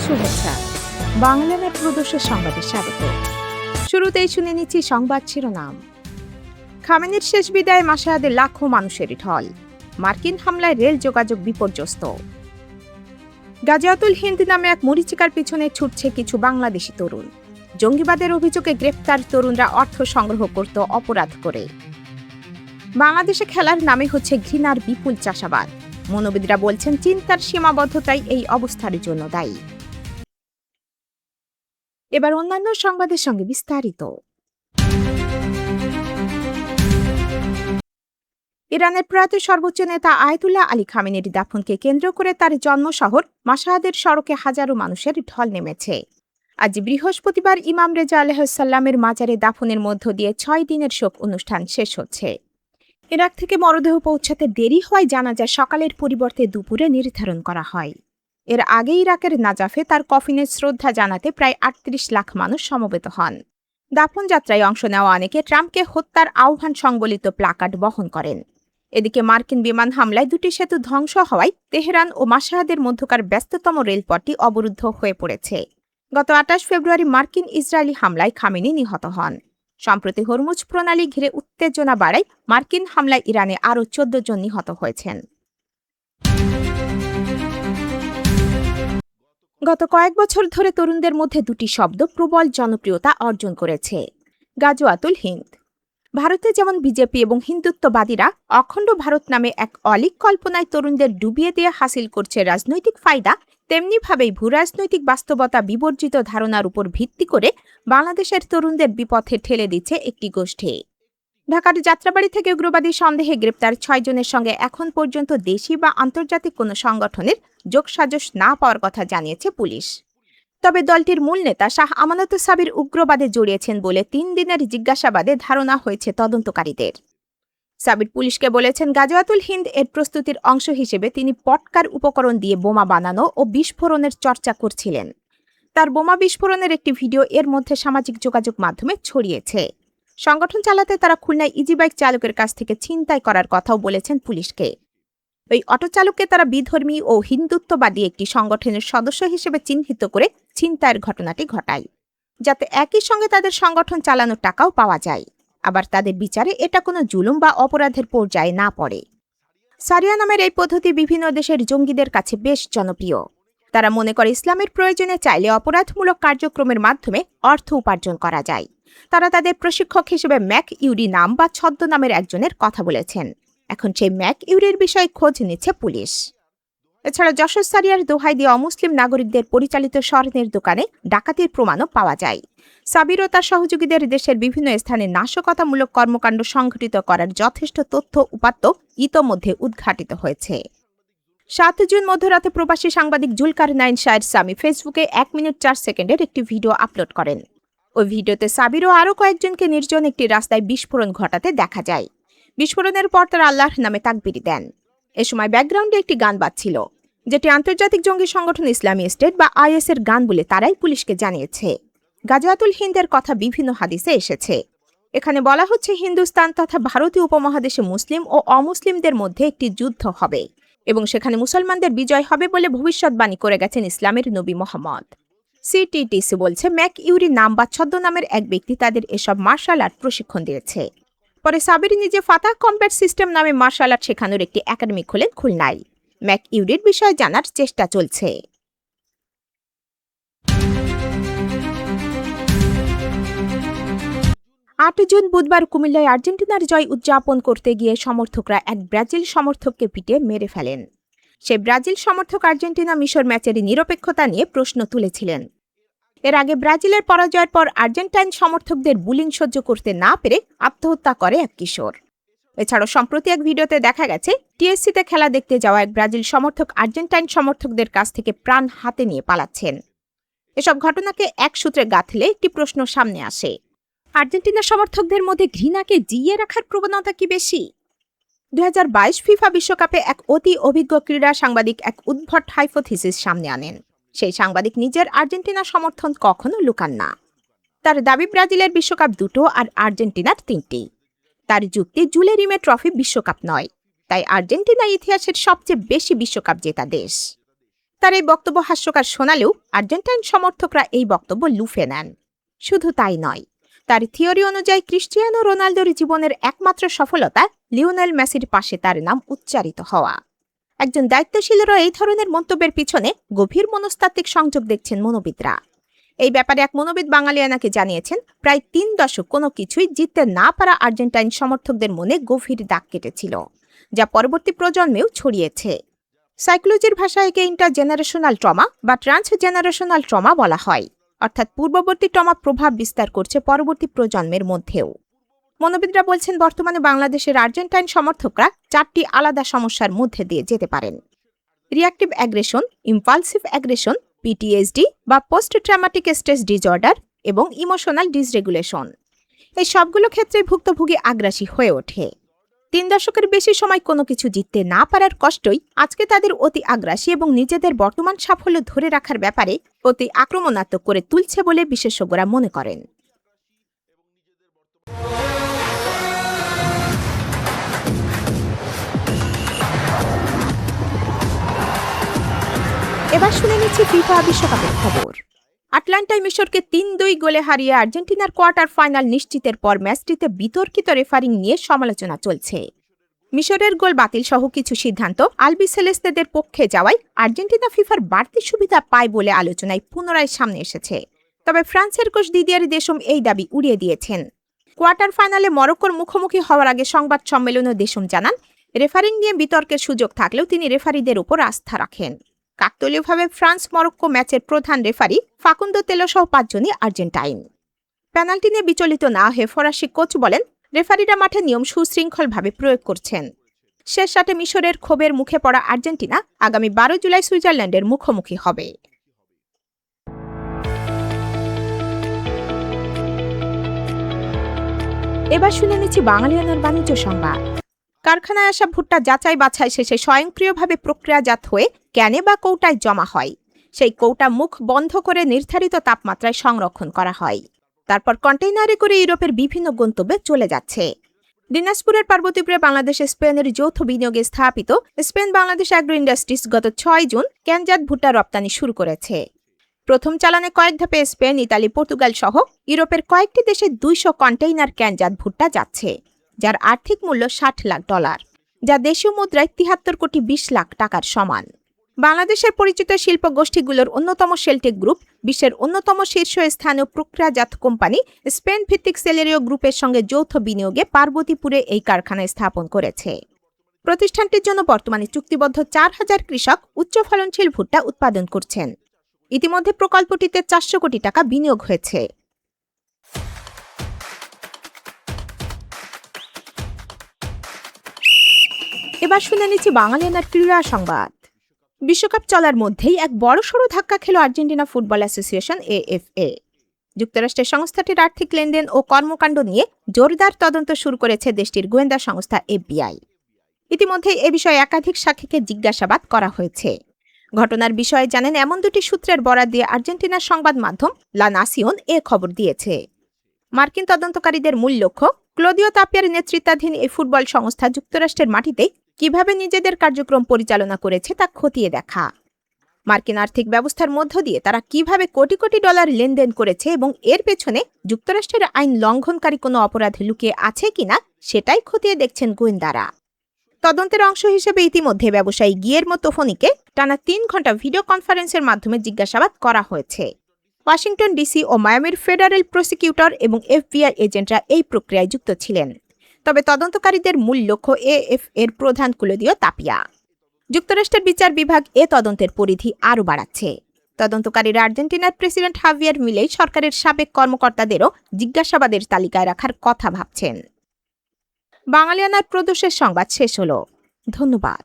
শুভেচ্ছা। বাংলামের প্রদর্শক সংবাদে স্বাগত। শুরুতেই শুনে নিচ্ছি সংবাদ শিরোনাম। খামেনির শেষ বিদায়ে মাশহাদে লাখো মানুষের ঢল। মার্কিন হামলায় রেল যোগাযোগ বিপর্যস্ত। গাজিয়াতুল হিন্দ নামে এক মরীচিকার পিছনে ছুটছে কিছু বাংলাদেশি তরুণ। জঙ্গিবাদের অভিযোগে গ্রেপ্তার তরুণরা অর্থ সংগ্রহ করত অপরাধ করে। বাংলাদেশে খেলার নামে হচ্ছে ঘৃণার বিপুল চাষাবাদ। মনোবিদরা বলছেন চিন্তার সীমাবদ্ধতাই এই অবস্থার জন্য দায়ী। এবার অন্যান্য সংবাদের সঙ্গে বিস্তারিত। ইরানের প্রয়াত সর্বোচ্চ নেতা আয়াতুল্লাহ আলী খামেনির দাফনকে কেন্দ্র করে তার জন্মশহর মাশহাদের সড়কে হাজারো মানুষের ঢল নেমেছে। আজ বৃহস্পতিবার ইমাম রেজা আলাইহিসসালামের মাজারে দাফনের মধ্য দিয়ে 6 দিনের শোক অনুষ্ঠান শেষ হচ্ছে। ইরাক থেকে মরদেহ পৌঁছাতে দেরি হয় জানাজা সকালের পরিবর্তে দুপুরে নির্ধারণ করা হয়। এর আগে ইরাকের নাজাফে তার কফিনে শ্রদ্ধা জানাতে প্রায় 38 লাখ মানুষ সমবেত হন। দাফন যাত্রায় অংশ নেওয়া অনেকে ট্রাম্পকে হত্যার আহ্বান সংবলিত প্লাকার্ড বহন করেন। এদিকে মার্কিন বিমান হামলায় দুটি সেতু ধ্বংস হওয়ায় তেহরান ও মাশহাদের মধ্যকার ব্যস্ততম রেলপথটি অবরুদ্ধ হয়ে পড়েছে। গত 28 ফেব্রুয়ারি মার্কিন ইসরায়েলি হামলায় খামেনি নিহত হন। সম্প্রতি হরমুজ প্রণালী ঘিরে উত্তেজনা বাড়ায় মার্কিন হামলায় ইরানে আরও 14 জন নিহত হয়েছেন। গত কয়েক বছর ধরে তরুণদের মধ্যে দুটি শব্দ প্রবল জনপ্রিয়তা অর্জন করেছে। গাজিয়াতুল হিন্দ। ভারতে যেমন বিজেপি এবং হিন্দুত্ববাদীরা অখণ্ড ভারত নামে এক অলীক কল্পনায় তরুণদের ডুবিয়ে দিয়ে হাসিল করছে রাজনৈতিক ফায়দা, তেমনিভাবেই ভূরাজনৈতিক বাস্তবতা বিবর্জিত ধারণার উপর ভিত্তি করে বাংলাদেশের তরুণদের বিপথে ঠেলে দিচ্ছে একটি গোষ্ঠী। ঢাকার যাত্রাবাড়ি থেকে উগ্রবাদী সন্দেহে গ্রেপ্তার 6 জনের সঙ্গে এখন পর্যন্ত দেশি বা আন্তর্জাতিক কোনো সংগঠনের যোগসাজশ না পাওয়ার কথা জানিয়েছে পুলিশ। তবে দলটির মূল নেতা শাহ আমানত সাবির উগ্রবাদে জড়িয়েছেন বলে 3 দিনের জিজ্ঞাসাবাদে ধারণা হয়েছে তদন্তকারীদের। সাবির পুলিশকে বলেছেন গাজিয়াতুল হিন্দ এর প্রস্তুতির অংশ হিসেবে তিনি পটকার উপকরণ দিয়ে বোমা বানানো ও বিস্ফোরণের চর্চা করছিলেন। তার বোমা বিস্ফোরণের একটি ভিডিও এর মধ্যে সামাজিক যোগাযোগ মাধ্যমে ছড়িয়েছে। সংগঠন চালাতে তারা খুলনায় ইজিবাইক চালকের কাছ থেকে ছিনতাই করার কথাও বলেছেন পুলিশকে। ওই অটো চালককে তারা বিধর্মী ও হিন্দুত্ববাদী একটি সংগঠনের সদস্য হিসেবে চিহ্নিত করে ছিনতাইয়ের ঘটনাটি ঘটায়, যাতে একই সঙ্গে তাদের সংগঠন চালানোর টাকাও পাওয়া যায়। আবার তাদের বিচারে এটা কোনো জুলুম বা অপরাধের পর্যায়ে না পড়ে। সারিয়া নামের এই পদ্ধতি বিভিন্ন দেশের জঙ্গিদের কাছে বেশ জনপ্রিয়। তারা মনে করে ইসলামের প্রয়োজনে চাইলে অপরাধমূলক কার্যক্রমের মাধ্যমে অর্থ উপার্জন করা যায়। তারা তাদের প্রশিক্ষক হিসেবে ম্যাক ইউরি নাম বা ছদ্মনামের একজনের কথা বলেছেন। এখন সেই ম্যাক ইউরির বিষয়ে খোঁজ নিচ্ছে পুলিশ। এছাড়া যশোর সারিয়ার দোহাই দিয়ে অমুসলিম নাগরিকদের পরিচালিত স্বর্ণের দোকানে ডাকাতির প্রমাণও পাওয়া যায়। সাবির ও তার সহযোগীদের দেশের বিভিন্ন স্থানে নাশকতামূলক কর্মকাণ্ড সংঘটিত করার যথেষ্ট তথ্য উপাত্ত ইতোমধ্যে উদ্ঘাটিত হয়েছে। 7 জুন মধ্যরাতে প্রবাসী সাংবাদিক জুলকার নাইন শায়ের সামি ফেসবুকে 1 মিনিট 4 সেকেন্ডের একটি ভিডিও আপলোড করেন। ওই ভিডিওতে সাবির ও আরও কয়েকজনকে নির্জন একটি রাস্তায় বিস্ফোরণ ঘটাতে দেখা যায়। বিস্ফোরণের পর তারা আল্লাহর নামে তাকবীর দেন। এ সময় ব্যাকগ্রাউন্ডে একটি গান বাজছিল, যেটি আন্তর্জাতিক জঙ্গি সংগঠন ইসলামী স্টেট বা IS এর গান বলে তারাই পুলিশকে জানিয়েছে। গাজিয়াতুল হিন্দের কথা বিভিন্ন হাদিসে এসেছে। এখানে বলা হচ্ছে হিন্দুস্তান তথা ভারতীয় উপমহাদেশে মুসলিম ও অমুসলিমদের মধ্যে একটি যুদ্ধ হবে এবং সেখানে মুসলমানদের বিজয় হবে বলে ভবিষ্যৎবাণী করে গেছেন ইসলামের নবী মোহাম্মদ। CTTC বলছে ম্যাক ইউরি নাম বা ছদ্মনামের এক ব্যক্তি তাদের এসব মার্শাল আর্ট প্রশিক্ষণ দিয়েছে। পরে সাবির নিজে ফাতাহ কম্ব্যাট সিস্টেম নামে মার্শাল আর্ট শেখানোর একটি একাডেমি খোলেন খুলনায়। ম্যাক ইউরির বিষয়ে জানার চেষ্টা চলছে। 8 জুন বুধবার কুমিল্লায় আর্জেন্টিনার জয় উদযাপন করতে গিয়ে সমর্থকরা এক ব্রাজিল সমর্থককে পিটিয়ে মেরে ফেলেন। সে ব্রাজিল সমর্থক আর্জেন্টিনা মিশর ম্যাচের নিরপেক্ষতা নিয়ে প্রশ্ন তুলেছিলেন। এর আগে ব্রাজিলের পরাজয়ের পর আর্জেন্টাইন সমর্থকদের বুলিং সহ্য করতে না পেরে আত্মহত্যা করে এক কিশোর। এছাড়াও সম্প্রতি এক ভিডিওতে দেখা গেছে TSCতে খেলা দেখতে যাওয়া এক ব্রাজিল সমর্থক আর্জেন্টাইন সমর্থকদের কাছ থেকে প্রাণ হাতে নিয়ে পালাচ্ছেন। এসব ঘটনাকে এক সূত্রে গাঁথলে একটি প্রশ্ন সামনে আসে, আর্জেন্টিনা সমর্থকদের মধ্যে ঘৃণাকে জিইয়ে রাখার প্রবণতা কি বেশি? 2022 ফিফা বিশ্বকাপে এক অতি অভিজ্ঞ ক্রীড়া সাংবাদিক এক উদ্ভট হাইপোথিসিস সামনে আনেন। সেই সাংবাদিক নিজের আর্জেন্টিনা সমর্থন কখনো লুকান না। তার দাবি ব্রাজিলের বিশ্বকাপ 2টো আর আর্জেন্টিনার 3টি। তার যুক্তি জুলে রিমে ট্রফি বিশ্বকাপ নয়, তাই আর্জেন্টিনা ইতিহাসের সবচেয়ে বেশি বিশ্বকাপ জেতা দেশ। তার এই বক্তব্য হাস্যকর শোনালেও আর্জেন্টাইন সমর্থকরা এই বক্তব্য লুফে নেন। শুধু তাই নয়, তার থিওরি অনুযায়ী ক্রিস্টিয়ানো রোনালদোর জীবনের একমাত্র সফলতা লিওনেল মেসির পাশে তার নাম উচ্চারিত হওয়া। একজন দায়িত্বশীলেরও এই ধরনের মন্তব্যের পিছনে গভীর মনস্তাত্ত্বিক সংযোগ দেখছেন মনোবিদরা। এই ব্যাপারে এক মনোবিদ বাঙালিয়ানাকে জানিয়েছেন, প্রায় 3 দশক কোনো কিছুই জিততে না পারা আর্জেন্টাইন সমর্থকদের মনে গভীর দাগ কেটেছিল, যা পরবর্তী প্রজন্মেও ছড়িয়েছে। সাইকোলজির ভাষায় একে ইন্টারজেনারেশনাল ট্রমা বা ট্রান্সজেনারেশনাল ট্রমা বলা হয়, অর্থাৎ পূর্ববর্তী ট্রমা প্রভাব বিস্তার করছে পরবর্তী প্রজন্মের মধ্যেও। মনোবিদরা বলছেন, বর্তমানে বাংলাদেশের আর্জেন্টাইন সমর্থকরা 4টি আলাদা সমস্যার মধ্যে দিয়ে যেতে পারেন: reactive aggression, impulsive aggression, PTSD বা পোস্ট ট্রমাটিক স্ট্রেস ডিসঅর্ডার এবং ইমোশনাল ডিসরেগুলেশন। এই সবগুলো ক্ষেত্রে ভুক্তভোগী আগ্রাসী হয়ে ওঠে। 3 দশকের বেশি সময় কোনো কিছু জিততে না পারার কষ্টই আজকে তাদের অতি আগ্রাসী এবং নিজেদের বর্তমান সাফল্য ধরে রাখার ব্যাপারে অতি আক্রমণাত্মক করে তুলছে বলে বিশেষজ্ঞরা মনে করেন। এবার শুনে নিচ্ছি ফিফা বিশ্বকাপের খবর। আটলান্টায় মিশরকে 3-2 গোলে হারিয়ে আর্জেন্টিনার কোয়ার্টার ফাইনাল নিশ্চিতের পর ম্যাচটিতে বিতর্কিত রেফারিং নিয়ে সমালোচনা চলছে। মিশরের গোল বাতিল সহ কিছু সিদ্ধান্ত আলবিসেলেস্তেদের পক্ষে যাওয়ায় আর্জেন্টিনা ফিফার বাড়তি সুবিধা পায় বলে আলোচনায় পুনরায় সামনে এসেছে। তবে ফ্রান্সের কোচ দিদিয়ার দেশম এই দাবি উড়িয়ে দিয়েছেন। কোয়ার্টার ফাইনালে মরক্কোর মুখোমুখি হওয়ার আগে সংবাদ সম্মেলনে দেশম জানান, রেফারিং নিয়ে বিতর্কের সুযোগ থাকলেও তিনি রেফারিদের উপর আস্থা রাখেন। কাকতালীয়ভাবে ফ্রান্স মরক্কো ম্যাচের প্রধান রেফারি ফাকুন্দো তেলো সহ 5 জনই আর্জেন্টাইন। পেনাল্টি নিয়ে বিচলিত না হয়ে ফরাসি কোচ বলেন, রেফারিরা মাঠে নিয়ম সুশৃঙ্খলভাবে প্রয়োগ করছেন। শেষ 8 মিশরের ক্ষোভের মুখে পড়া আর্জেন্টিনা আগামী 12 জুলাই সুইজারল্যান্ডের মুখোমুখি হবে। এবার শুনে নিচ্ছি বাঙালিয়ানার বাণিজ্য সংবাদ। কারখানায় আসা ভুট্টা যাচাই বাছাই শেষে স্বয়ংক্রিয়ভাবে প্রক্রিয়াজাত হয়ে ক্যানে বা কৌটায় জমা হয়। সেই কৌটা মুখ বন্ধ করে নির্ধারিত তাপমাত্রায় সংরক্ষণ করা হয়। তারপর কন্টেইনারে করে ইউরোপের বিভিন্ন গন্তব্যে চলে যাচ্ছে। দিনাজপুরের পার্বতীপুরে বাংলাদেশ স্পেনের যৌথ বিনিয়োগে স্থাপিত স্পেন বাংলাদেশ অ্যাগ্রো ইন্ডাস্ট্রিজ গত 6 জুন ক্যানজাত ভুট্টা রপ্তানি শুরু করেছে। প্রথম চালানে কয়েক ধাপে স্পেন, ইতালি, পর্তুগাল সহ ইউরোপের কয়েকটি দেশে 200 কন্টেইনার ক্যানজাত ভুট্টা যাচ্ছে, যার আর্থিক মূল্য $60 লাখ, যা দেশীয় মুদ্রায় 73 কোটি 20 লাখ টাকার সমান। বাংলাদেশের পরিচিত শিল্প গোষ্ঠীগুলোর অন্যতম শেলটেক গ্রুপ বিশ্বের অন্যতম শীর্ষস্থানীয় প্রক্রিয়াজাত কোম্পানি স্পেন ভিত্তিক সেলেরিও গ্রুপের সঙ্গে যৌথ বিনিয়োগে পার্বতীপুরে এই কারখানা স্থাপন করেছে। প্রতিষ্ঠানটির জন্য বর্তমানে চুক্তিবদ্ধ 4000 কৃষক উচ্চ ফলনশীল ভুট্টা উৎপাদন করছেন। ইতিমধ্যে প্রকল্পটিতে 400 কোটি টাকা বিনিয়োগ হয়েছে। এবার শুনে নিচ্ছি বাঙালিয়ানার ক্রীড়া সংবাদ। বিশ্বকাপ চলার মধ্যেই এক বড়সড় ধাক্কা খেল আর্জেন্টিনা ফুটবল অ্যাসোসিয়েশন AFA। যুক্তরাষ্ট্রের সংস্থাটির আর্থিক লেনদেন ও কর্মকাণ্ড নিয়ে জোরদার তদন্ত শুরু করেছে দেশটির গোয়েন্দা সংস্থা FBI। ইতিমধ্যে এ বিষয়ে একাধিক সাক্ষীকে জিজ্ঞাসাবাদ করা হয়েছে। ঘটনার বিষয়ে জানেন এমন 2টি সূত্রের বরাত দিয়ে আর্জেন্টিনার সংবাদ মাধ্যম লা নাসিওন খবর দিয়েছে। মার্কিন তদন্তকারীদের মূল লক্ষ্য ক্লদিও তাপিয়ার নেতৃত্বাধীন এই ফুটবল সংস্থা যুক্তরাষ্ট্রের মাটিতে কিভাবে নিজেদের কার্যক্রম পরিচালনা করেছে তা খতিয়ে দেখা। মার্কিন আর্থিক ব্যবস্থার মধ্য দিয়ে তারা কিভাবে কোটি কোটি ডলার লেনদেন করেছে এবং এর পেছনে যুক্তরাষ্ট্রের আইন লঙ্ঘনকারী কোনো অপরাধ লুকিয়ে আছে কিনা সেটাই খতিয়ে দেখছেন গোয়েন্দারা। তদন্তের অংশ হিসেবে ইতিমধ্যে ব্যবসায়ী গিয়ের্মো তোফানিকে টানা 3 ঘণ্টা ভিডিও কনফারেন্সের মাধ্যমে জিজ্ঞাসাবাদ করা হয়েছে। ওয়াশিংটন ডিসি ও মায়ামির ফেডারেল প্রসিকিউটর এবং FBI এজেন্টরা এই প্রক্রিয়ায় যুক্ত ছিলেন। তবে তদন্তকারীদের মূল লক্ষ্য AFA-র প্রধান ক্লদিও তাপিয়া। যুক্তরাষ্ট্রের বিচার বিভাগ তদন্তের পরিধি আরও বাড়াচ্ছে। তদন্তকারীরা আর্জেন্টিনার প্রেসিডেন্ট হাভিয়ার মিলেই সরকারের সাবেক কর্মকর্তাদেরও জিজ্ঞাসাবাদের তালিকায় রাখার কথা ভাবছেন। বাঙালিয়ানার প্রদোষের সংবাদ শেষ হলো। ধন্যবাদ।